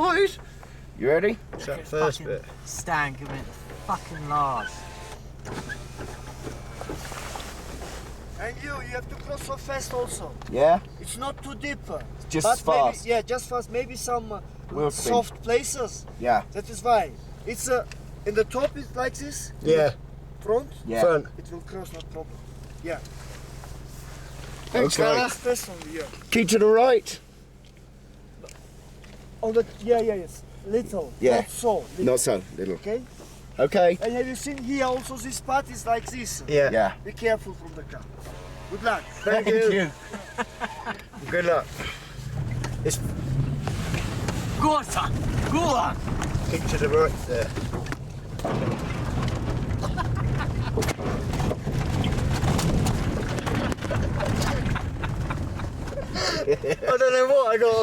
boys. You ready? That first bit. Stan, give me the fucking large. And you have to cross so fast also. Yeah. It's not too deep. Just but fast. Maybe, yeah, just fast. Maybe some We'll see. soft places. Yeah. That is why. It's in the top is like this. Yeah. Front. Yeah. Front. It will cross, no problem. Yeah. Thanks, Okay. fella. Fast on here. Keep to the right. Oh, that. Yeah, yes. Little. Yeah. Not so. Little. Not so little. Okay. Okay. And have you seen here also this part is like this? Yeah. Yeah. Be careful from the car. Good luck. Thank you. Good luck. It's Go on, son. Go on. keep to the right there. I don't know what I got.